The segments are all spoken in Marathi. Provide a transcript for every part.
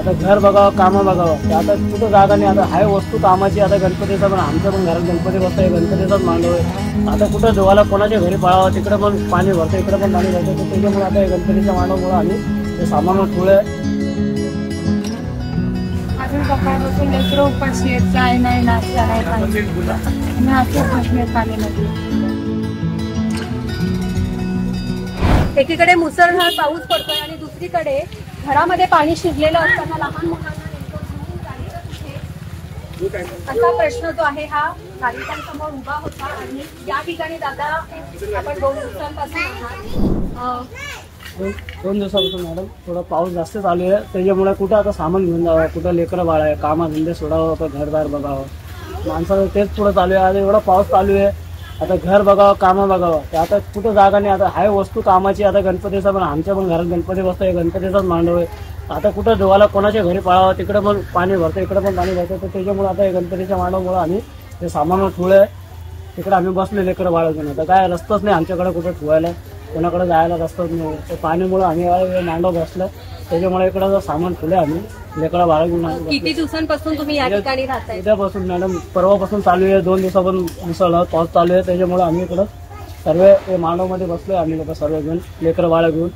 आता घर बघावं, कामं बघावं, आता कुठं जागा नाही. आता हाय वस्तू कामाची. आता गणपतीचा पण आमच्या पण घरात गणपती बसतोय, गणपतीचाच मांडव आहे. आता कुठं देवाला कोणाच्या घरी पळावं, तिकडे पण पाणी भरतं, इकडे पण पाणी भरतं. तर त्याच्यामुळे आता गणपतीच्या मांडवामुळे आम्ही ते सामान ठेवलं. अजून सकाळपासून लेकरं उपाशी आहेत, काय नाही नाश्ता नाही पाहिजे आणि असं बसण्यात आलेलं. एकीकडे मुसळधार पाऊस पडतोय आणि दुसरीकडे घरामध्ये पाणी शिरलेलं असताना लहान मुलांना असा प्रश्न जो आहे हा नागरिकांसमोर उभा होता. आणि या ठिकाणी दादा आपण 2 दिवसांपासून दोन दिवसापासून मॅडम थोडा पाऊस जास्त चालू आहे. त्याच्यामुळे कुठं आता सामान घेऊन जावं, कुठं लेकरं बाळ आहे, कामाधंदे सोडावं, तर घरदार बघावं, माणसाचं तेच पुढं चालू आहे. आता एवढा पाऊस चालू आहे, आता घर बघावं, कामं बघावं, ते आता कुठं जागा नाही. आता हाय वस्तू कामाची. आता गणपतीचा पण आमच्या पण घरात गणपती बसतोय, गणपतीचाच मांडव आहे. आता कुठं देवाला कोणाच्या घरी पळावं, तिकडे पण पाणी भरतं, इकडे पण पाणी भरतं. तर त्याच्यामुळे आता गणपतीच्या मांडवामुळे आम्ही ते सामान ठेवलंय. तिकडे आम्ही बसले लेकरं बाळ घेऊन. आता काय रस्ताच नाही आमच्याकडे कुठं ठेवायला, कोणाकडे जायला रस्ताच नाही. ते पाणीमुळे आम्ही मांडव बसलं, त्याच्यामुळे इकडं सामान ठेवलंय आम्ही लेकरं बाळ घेऊन. किती दिवसांपासून तुम्ही या ठिकाणी राहताय? उद्यापासून मॅडम, परवापासून चालू आहे. 2 दिवसापासून मुसळधार पाऊस चालू आहे. त्याच्यामुळे आम्ही इकडं सर्व मांडवमध्ये बसलोय. आम्ही लोक सर्व घेऊन लेकरं बाळ घेऊन.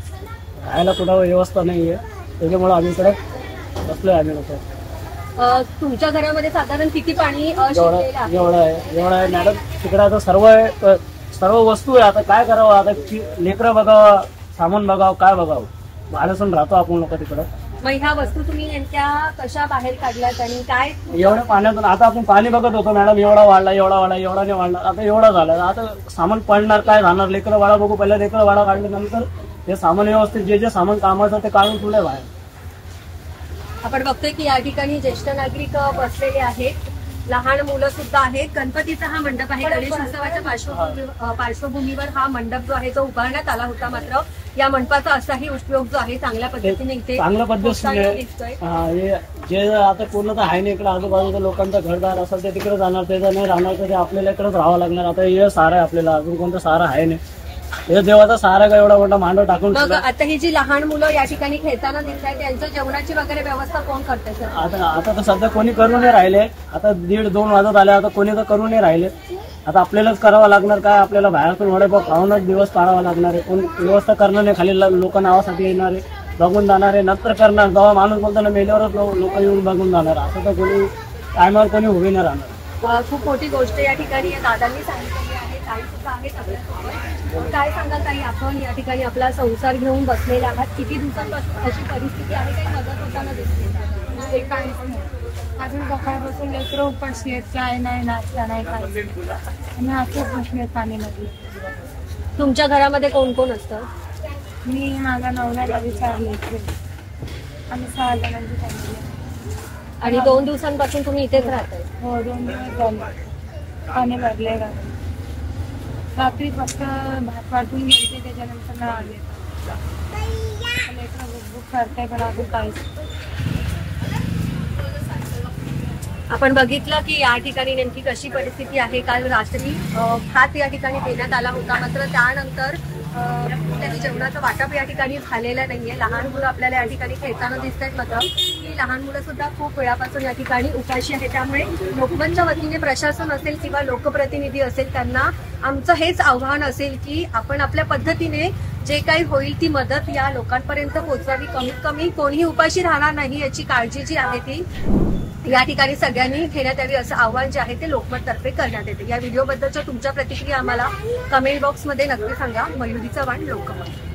राहायला कुठं व्यवस्था नाही आहे, त्याच्यामुळे आम्ही इकडे बसलोय. आम्ही लोक तुमच्या घरामध्ये साधारण किती पाणी एवढं आहे मॅडम. तिकडे आता सर्व वस्तू आहे. आता काय करावं, आता लेकरं बघावं, सामान बघावं, काय बघावं, भाड्यासून राहतो आपण लोक तिकडं. मग ह्या वस्तू तुम्ही नेमक्या कशा बाहेर काढल्यात आणि काय एवढ्या पाण्यातून? आता आपण पाणी बघत होतो मॅडम, एवढा वाढला, एवढा नाही वाढला, आता एवढा झाला. आता सामान पडणार, काय जाणार, लेकरं वाडा बघू. पहिल्या लेकरं वाडा काढल्यानंतर हे सामान व्यवस्थित जे सामान कामाचं ते काढून ठेवलंय बाहेर. आपण बघतोय की या ठिकाणी ज्येष्ठ नागरिक बसलेले आहेत, लहान मुलं सुद्धा आहेत. गणपतीचा हा मंडप आहे. गणेश उत्सवाच्या पार्श्वभूमीवर हा मंडप जो आहे तो उभारण्यात आला होता. मात्र या मंडपाचा असाही उपयोग जो आहे चांगल्या पद्धतीने इथे चांगल्या पद्धतीने जे आता पूर्ण तर आहे ना इकडे आजूबाजूच्या लोकांचं घरदार असेल ते तिकडे जाणार, ते नाही राहणार तर ते आपल्याला इकडेच राहावं लागणार. आता हे सारा आहे आपल्याला, अजून कोणता सारा आहे नाही. हे देवाचा सहारा का एवढा मोठा मांडव टाकून. मग आता ही जी लहान मुलं या ठिकाणी खेळताना दिसत आहेत त्यांच्या जेवणाची वगैरे व्यवस्था कोण करते सर? आता तर सध्या कोणी करून नाही राहिले. आता 1:30-2 वाजत आले, आता कोणी तर करून नाही राहिले. आता आपल्यालाच करावं लागणार. काय आपल्याला बाहेरतून वडेपाव खाऊनच दिवस काढावा लागणार आहे. कोण व्यवस्था करणार नाही, खाली लोक नावासाठी येणार आहे, बघून जाणार आहे, नंतर करणार. जेव्हा माणूस बोलताना मेल्यावरच लोक येऊन बघून जाणार. असं तर कोणी टायमावर कोणी उभे नाही राहणार. खूप मोठी गोष्ट या ठिकाणी दादांनी सांगितलेली आहे. ताई सुद्धा आहेत आपल्यासोबत. काय सांगाल ताई, आपण या ठिकाणी आपला संसार घेऊन बसलेला आहात, किती दिवसांपासून अशी परिस्थिती आहे, काही मदत होताना दिसते? काहीच नाही. अजून सकाळपासून लेकरं उपाशी आहेत, काय नाही नाश्ता नाही पाहिजे आणि असंच बसण्यात पाणीमध्ये. तुमच्या घरामध्ये कोण कोण असतं? मी, माझा नवरा, 4 लेकरं. आम्ही 6 जणांची फॅमिली. आणि 2 दिवसांपासून तुम्ही इथेच राहताय? हो, 2 दिवस झाले. पाणी भरले का रात्री फक्त भात वाटून घ्यायचे, त्याच्यानंतर ना आले. लेकरं भूक करताय पण अजून काहीच. आपण बघितलं की या ठिकाणी नेमकी कशी परिस्थिती आहे. काल रात्री भात या ठिकाणी देण्यात आला होता, मात्र त्यानंतर कुठल्याही जेवणाचं वाटप या ठिकाणी झालेलं नाहीये. लहान मुलं आपल्याला या ठिकाणी खेळताना दिसत आहेत, मात्र ही लहान मुलं सुद्धा खूप वेळापासून या ठिकाणी उपाशी आहे. त्यामुळे लोकमतच्या वतीने प्रशासन असेल किंवा लोकप्रतिनिधी असेल त्यांना आमचं हेच आव्हान असेल की आपण आपल्या पद्धतीने जे काही होईल ती मदत या लोकांपर्यंत पोहोचवावी. कमीत कमी कोणीही उपाशी राहणार नाही याची काळजी जी आहे ती या ठिकाणी सगळ्यांनी घेण्यात यावी, असं आव्हान जे आहे ते लोकमततर्फे करण्यात येते. या व्हिडिओबद्दलच्या तुमच्या प्रतिक्रिया आम्हाला कमेंट बॉक्समध्ये नक्की सांगा. मयुरी चव्हाण, लोकमत.